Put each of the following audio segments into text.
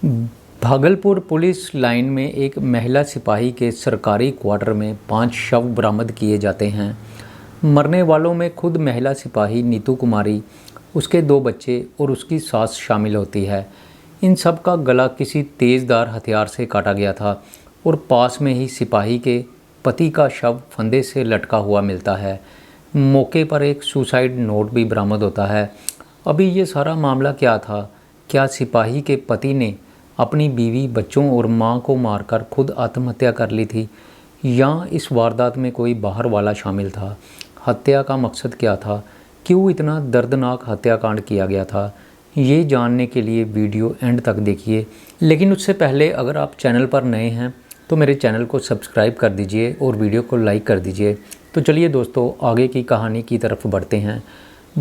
Bhagalpur police line में एक महिला सिपाही के सरकारी क्वार्टर में 5 शव बरामद किए जाते हैं। मरने वालों में खुद महिला सिपाही नीतू कुमारी, उसके 2 बच्चे और उसकी सास शामिल होती है। इन सब का गला किसी तेज़धार हथियार से काटा गया था और पास में ही सिपाही के पति का शव फंदे से लटका हुआ मिलता है। मौके पर एक सुसाइड नोट भी बरामद होता है। अभी ये सारा मामला क्या था? क्या सिपाही के पति ने अपनी बीवी, बच्चों और मां को मारकर खुद आत्महत्या कर ली थी, या इस वारदात में कोई बाहर वाला शामिल था? हत्या का मकसद क्या था? क्यों इतना दर्दनाक हत्याकांड किया गया था? ये जानने के लिए वीडियो एंड तक देखिए। लेकिन उससे पहले अगर आप चैनल पर नए हैं तो मेरे चैनल को सब्सक्राइब कर दीजिए और वीडियो को लाइक कर दीजिए। तो चलिए दोस्तों, आगे की कहानी की तरफ बढ़ते हैं।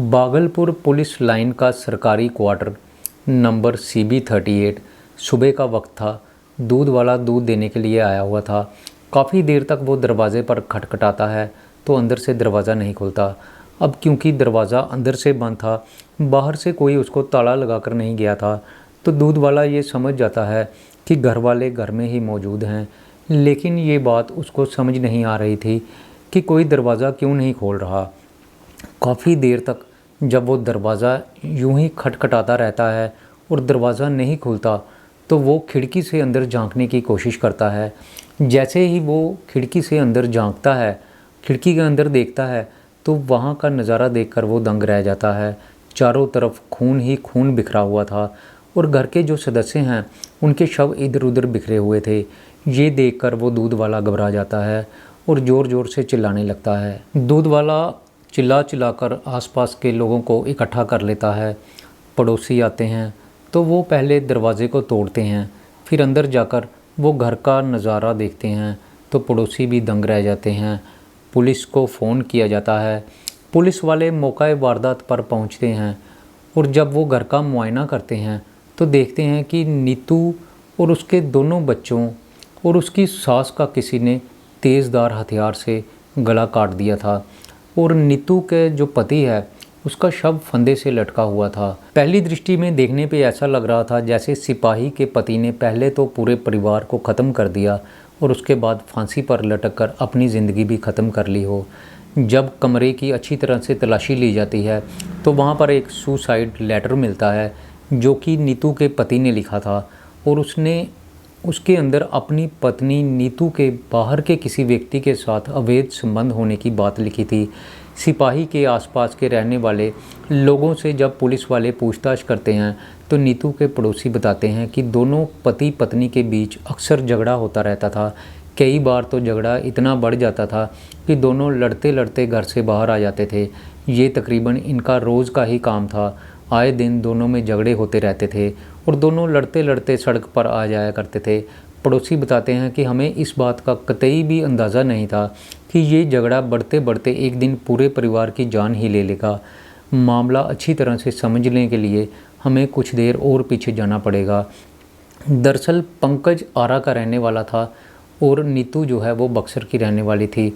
भागलपुर पुलिस लाइन का सरकारी क्वार्टर नंबर CB 38। सुबह का वक्त था। दूध वाला दूध देने के लिए आया हुआ था। काफ़ी देर तक वो दरवाज़े पर खटखटाता है तो अंदर से दरवाज़ा नहीं खुलता। अब क्योंकि दरवाज़ा अंदर से बंद था, बाहर से कोई उसको ताला लगाकर नहीं गया था, तो दूध वाला ये समझ जाता है कि घर वाले घर में ही मौजूद हैं। लेकिन ये बात उसको समझ नहीं आ रही थी कि कोई दरवाज़ा क्यों नहीं खोल रहा। काफ़ी देर तक जब वो दरवाज़ा यूं ही खटखटाता रहता है और दरवाज़ा नहीं खुलता, तो वो खिड़की से अंदर झांकने की कोशिश करता है। जैसे ही वो खिड़की से अंदर झांकता है, खिड़की के अंदर देखता है, तो वहाँ का नज़ारा देखकर वो दंग रह जाता है। चारों तरफ खून ही खून बिखरा हुआ था और घर के जो सदस्य हैं उनके शव इधर उधर बिखरे हुए थे। ये देखकर वो दूध वाला घबरा जाता है और ज़ोर ज़ोर से चिल्लाने लगता है। दूध वाला चिल्ला चिल्लाकर आसपास के लोगों को इकट्ठा कर लेता है। पड़ोसी आते हैं तो वो पहले दरवाज़े को तोड़ते हैं, फिर अंदर जाकर वो घर का नज़ारा देखते हैं तो पड़ोसी भी दंग रह जाते हैं। पुलिस को फ़ोन किया जाता है। पुलिस वाले मौका वारदात पर पहुंचते हैं और जब वो घर का मुआयना करते हैं तो देखते हैं कि नीतू और उसके दोनों बच्चों और उसकी सास का किसी ने तेज़धार हथियार से गला काट दिया था और नीतू के जो पति है उसका शव फंदे से लटका हुआ था। पहली दृष्टि में देखने पे ऐसा लग रहा था जैसे सिपाही के पति ने पहले तो पूरे परिवार को ख़त्म कर दिया और उसके बाद फांसी पर लटककर अपनी ज़िंदगी भी ख़त्म कर ली हो। जब कमरे की अच्छी तरह से तलाशी ली जाती है तो वहाँ पर एक सुसाइड लेटर मिलता है जो कि नीतू के पति ने लिखा था और उसने उसके अंदर अपनी पत्नी नीतू के बाहर के किसी व्यक्ति के साथ अवैध संबंध होने की बात लिखी थी। सिपाही के आसपास के रहने वाले लोगों से जब पुलिस वाले पूछताछ करते हैं तो नीतू के पड़ोसी बताते हैं कि दोनों पति पत्नी के बीच अक्सर झगड़ा होता रहता था। कई बार तो झगड़ा इतना बढ़ जाता था कि दोनों लड़ते लड़ते घर से बाहर आ जाते थे। ये तकरीबन इनका रोज़ का ही काम था। आए दिन दोनों में झगड़े होते रहते थे और दोनों लड़ते लड़ते सड़क पर आ जाया करते थे। पड़ोसी बताते हैं कि हमें इस बात का कतई भी अंदाज़ा नहीं था कि ये झगड़ा बढ़ते बढ़ते एक दिन पूरे परिवार की जान ही ले लेगा। मामला अच्छी तरह से समझने के लिए हमें कुछ देर और पीछे जाना पड़ेगा। दरअसल पंकज आरा का रहने वाला था और नीतू जो है वो बक्सर की रहने वाली थी।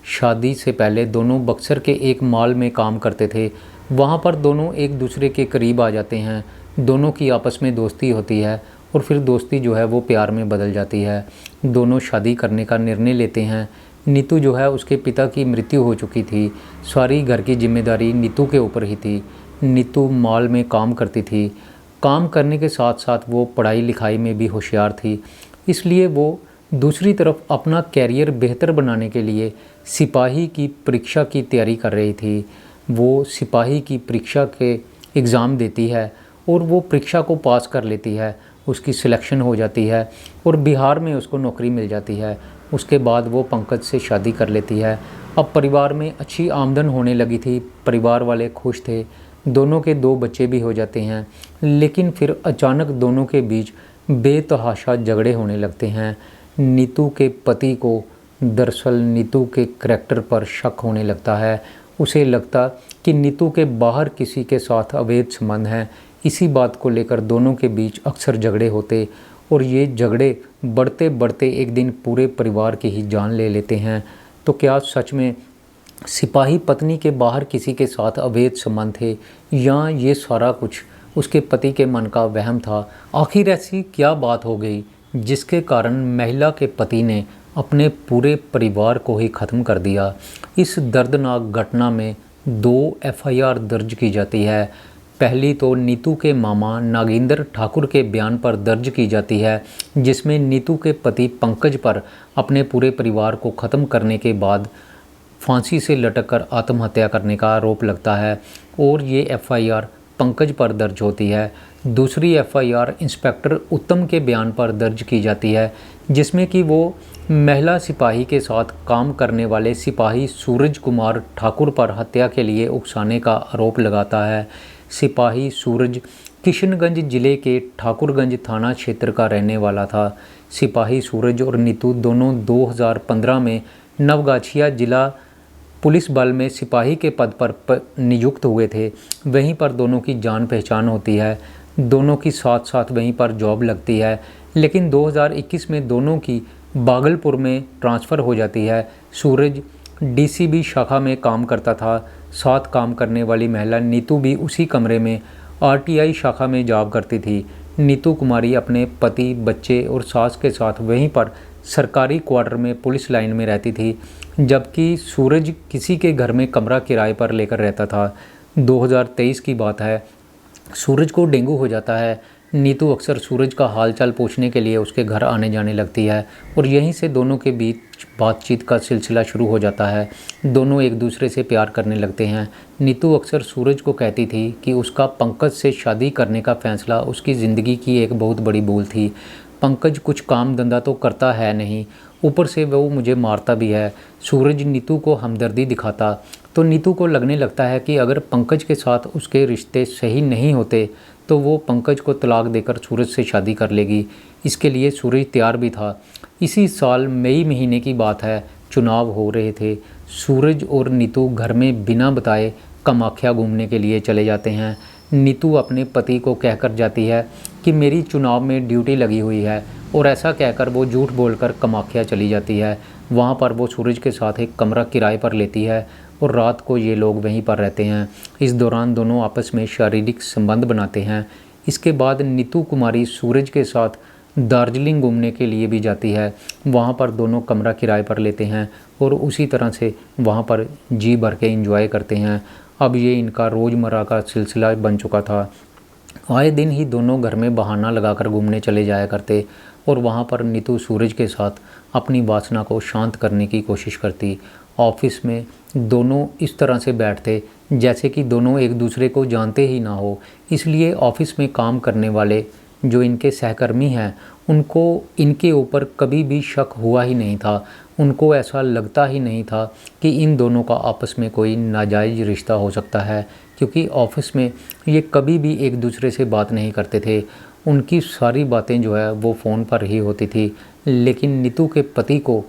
शादी से पहले दोनों बक्सर के एक मॉल में काम करते थे। वहाँ पर दोनों एक दूसरे के करीब आ जाते हैं। दोनों की आपस में दोस्ती होती है और फिर दोस्ती जो है वो प्यार में बदल जाती है। दोनों शादी करने का निर्णय लेते हैं। नीतू जो है उसके पिता की मृत्यु हो चुकी थी। सारी घर की जिम्मेदारी नीतू के ऊपर ही थी। नीतू मॉल में काम करती थी। काम करने के साथ साथ वो पढ़ाई लिखाई में भी होशियार थी, इसलिए वो दूसरी तरफ अपना कैरियर बेहतर बनाने के लिए सिपाही की परीक्षा की तैयारी कर रही थी। वो सिपाही की परीक्षा के एग्ज़ाम देती है और वो परीक्षा को पास कर लेती है। उसकी सिलेक्शन हो जाती है और बिहार में उसको नौकरी मिल जाती है। उसके बाद वो पंकज से शादी कर लेती है। अब परिवार में अच्छी आमदन होने लगी थी। परिवार वाले खुश थे। दोनों के 2 बच्चे भी हो जाते हैं। लेकिन फिर अचानक दोनों के बीच बेतहाशा झगड़े होने लगते हैं। नीतू के पति को दरअसल नीतू के करैक्टर पर शक होने लगता है। उसे लगता कि नीतू के बाहर किसी के साथ अवैध संबंध हैं। इसी बात को लेकर दोनों के बीच अक्सर झगड़े होते और ये झगड़े बढ़ते बढ़ते एक दिन पूरे परिवार की ही जान ले लेते हैं। तो क्या सच में सिपाही पत्नी के बाहर किसी के साथ अवैध संबंध थे, या ये सारा कुछ उसके पति के मन का वहम था। आखिर ऐसी क्या बात हो गई जिसके कारण महिला के पति ने अपने पूरे परिवार को ही ख़त्म कर दिया। इस दर्दनाक घटना में 2 एफआईआर दर्ज की जाती है। पहली तो नीतू के मामा नागेंद्र ठाकुर के बयान पर दर्ज की जाती है, जिसमें नीतू के पति पंकज पर अपने पूरे परिवार को ख़त्म करने के बाद फांसी से लटककर आत्महत्या करने का आरोप लगता है और ये एफआईआर पंकज पर दर्ज होती है। दूसरी एफआईआर इंस्पेक्टर उत्तम के बयान पर दर्ज की जाती है, जिसमें कि वो महिला सिपाही के साथ काम करने वाले सिपाही सूरज कुमार ठाकुर पर हत्या के लिए उकसाने का आरोप लगाता है। सिपाही सूरज किशनगंज जिले के ठाकुरगंज थाना क्षेत्र का रहने वाला था। सिपाही सूरज और नीतू दोनों 2015 में नवगाछिया जिला पुलिस बल में सिपाही के पद पर नियुक्त हुए थे। वहीं पर दोनों की जान पहचान होती है, दोनों की साथ साथ वहीं पर जॉब लगती है। लेकिन 2021 में दोनों की भागलपुर में ट्रांसफ़र हो जाती है। सूरज डीसीबी शाखा में काम करता था। साथ काम करने वाली महिला नीतू भी उसी कमरे में आरटीआई शाखा में जॉब करती थी। नीतू कुमारी अपने पति, बच्चे और सास के साथ वहीं पर सरकारी क्वार्टर में पुलिस लाइन में रहती थी, जबकि सूरज किसी के घर में कमरा किराए पर लेकर रहता था। 2023 की बात है। सूरज को डेंगू हो जाता है। नीतू अक्सर सूरज का हालचाल पूछने के लिए उसके घर आने जाने लगती है और यहीं से दोनों के बीच बातचीत का सिलसिला शुरू हो जाता है। दोनों एक दूसरे से प्यार करने लगते हैं। नीतू अक्सर सूरज को कहती थी कि उसका पंकज से शादी करने का फैसला उसकी ज़िंदगी की एक बहुत बड़ी भूल थी। पंकज कुछ काम धंधा तो करता है नहीं, ऊपर से वो मुझे मारता भी है। सूरज नीतू को हमदर्दी दिखाता तो नीतू को लगने लगता है कि अगर पंकज के साथ उसके रिश्ते सही नहीं होते तो वो पंकज को तलाक देकर सूरज से शादी कर लेगी। इसके लिए सूरज तैयार भी था। इसी साल मई महीने की बात है, चुनाव हो रहे थे। सूरज और नीतू घर में बिना बताए कामाख्या घूमने के लिए चले जाते हैं। नीतू अपने पति को कहकर जाती है कि मेरी चुनाव में ड्यूटी लगी हुई है और ऐसा कहकर वो झूठ बोलकर कामाख्या चली जाती है। वहाँ पर वो सूरज के साथ एक कमरा किराए पर लेती है और रात को ये लोग वहीं पर रहते हैं। इस दौरान दोनों आपस में शारीरिक संबंध बनाते हैं। इसके बाद नीतू कुमारी सूरज के साथ दार्जिलिंग घूमने के लिए भी जाती है। वहाँ पर दोनों कमरा किराए पर लेते हैं और उसी तरह से वहाँ पर जी भर के एंजॉय करते हैं। अब ये इनका रोज़मर्रा का सिलसिला बन चुका था। आए दिन ही दोनों घर में बहाना लगाकर घूमने चले जाया करते और वहाँ पर नीतू सूरज के साथ अपनी वासना को शांत करने की कोशिश करती। ऑफिस में दोनों इस तरह से बैठते जैसे कि दोनों एक दूसरे को जानते ही ना हो। इसलिए ऑफिस में काम करने वाले जो इनके सहकर्मी हैं उनको इनके ऊपर कभी भी शक हुआ ही नहीं था। उनको ऐसा लगता ही नहीं था कि इन दोनों का आपस में कोई नाजायज़ रिश्ता हो सकता है, क्योंकि ऑफिस में ये कभी भी एक दूसरे से बात नहीं करते थे। उनकी सारी बातें जो है वो फ़ोन पर ही होती थी। लेकिन नीतू के पति को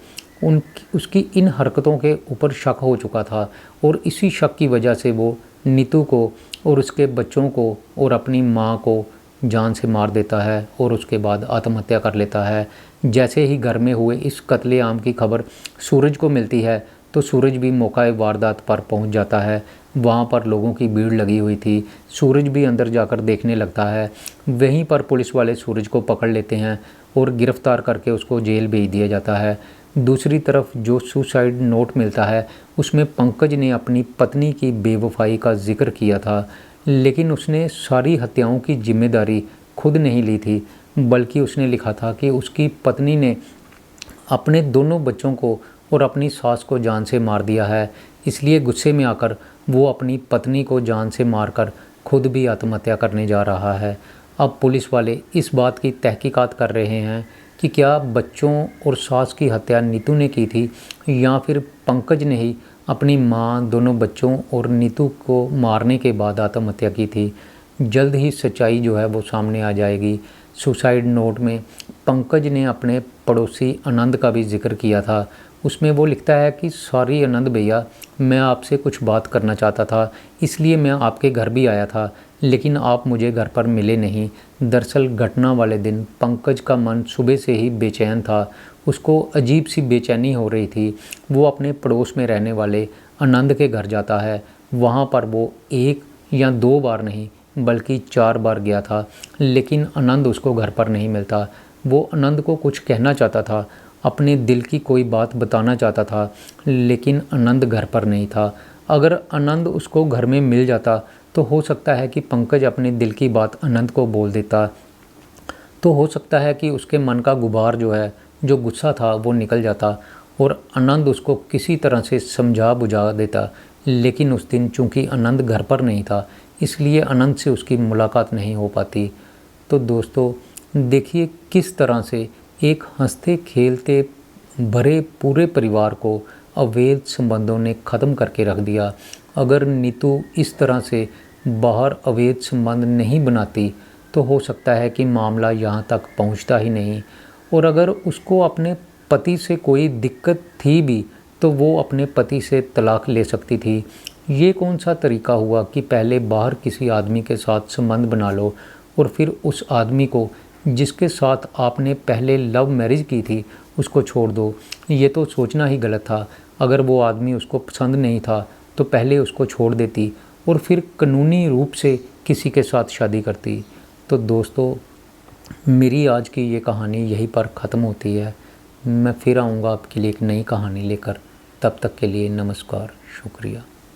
उसकी इन हरकतों के ऊपर शक हो चुका था और इसी शक की वजह से वो नीतू को और उसके बच्चों को और अपनी माँ को जान से मार देता है और उसके बाद आत्महत्या कर लेता है। जैसे ही घर में हुए इस कत्लेआम की खबर सूरज को मिलती है तो सूरज भी मौका वारदात पर पहुंच जाता है। वहाँ पर लोगों की भीड़ लगी हुई थी। सूरज भी अंदर जाकर देखने लगता है। वहीं पर पुलिस वाले सूरज को पकड़ लेते हैं और गिरफ्तार करके उसको जेल भेज दिया जाता है। दूसरी तरफ जो सुसाइड नोट मिलता है उसमें पंकज ने अपनी पत्नी की बेवफाई का जिक्र किया था, लेकिन उसने सारी हत्याओं की जिम्मेदारी खुद नहीं ली थी, बल्कि उसने लिखा था कि उसकी पत्नी ने अपने दोनों बच्चों को और अपनी सास को जान से मार दिया है। इसलिए गुस्से में आकर वो अपनी पत्नी को जान से मारकर खुद भी आत्महत्या करने जा रहा है। अब पुलिस वाले इस बात की तहकीकात कर रहे हैं कि क्या बच्चों और सास की हत्या नीतू ने की थी या फिर पंकज ने ही अपनी मां, दोनों बच्चों और नीतू को मारने के बाद आत्महत्या की थी। जल्द ही सच्चाई जो है वो सामने आ जाएगी। सुसाइड नोट में पंकज ने अपने पड़ोसी आनंद का भी जिक्र किया था। उसमें वो लिखता है कि सॉरी आनंद भैया, मैं आपसे कुछ बात करना चाहता था, इसलिए मैं आपके घर भी आया था, लेकिन आप मुझे घर पर मिले नहीं। दरअसल घटना वाले दिन पंकज का मन सुबह से ही बेचैन था। उसको अजीब सी बेचैनी हो रही थी। वो अपने पड़ोस में रहने वाले आनंद के घर जाता है। वहाँ पर वो एक या दो बार नहीं बल्कि 4 बार गया था, लेकिन आनंद उसको घर पर नहीं मिलता। वो आनंद को कुछ कहना चाहता था, अपने दिल की कोई बात बताना चाहता था, लेकिन आनंद घर पर नहीं था। अगर आनंद उसको घर में मिल जाता तो हो सकता है कि पंकज अपने दिल की बात आनंद को बोल देता, तो हो सकता है कि उसके मन का गुबार जो है, जो गुस्सा था, वो निकल जाता और आनंद उसको किसी तरह से समझा बुझा देता। लेकिन उस दिन चूंकि आनंद घर पर नहीं था, इसलिए आनंद से उसकी मुलाकात नहीं हो पाती। तो दोस्तों देखिए किस तरह से एक हंसते खेलते भरे पूरे परिवार को अवैध संबंधों ने ख़त्म करके रख दिया। अगर नीतू इस तरह से बाहर अवैध संबंध नहीं बनाती तो हो सकता है कि मामला यहाँ तक पहुँचता ही नहीं, और अगर उसको अपने पति से कोई दिक्कत थी भी तो वो अपने पति से तलाक ले सकती थी। ये कौन सा तरीका हुआ कि पहले बाहर किसी आदमी के साथ संबंध बना लो और फिर उस आदमी को जिसके साथ आपने पहले लव मैरिज की थी उसको छोड़ दो। ये तो सोचना ही गलत था। अगर वो आदमी उसको पसंद नहीं था तो पहले उसको छोड़ देती और फिर कानूनी रूप से किसी के साथ शादी करती। तो दोस्तों मेरी आज की ये कहानी यहीं पर ख़त्म होती है। मैं फिर आऊँगा आपके लिए एक नई कहानी लेकर। तब तक के लिए नमस्कार, शुक्रिया।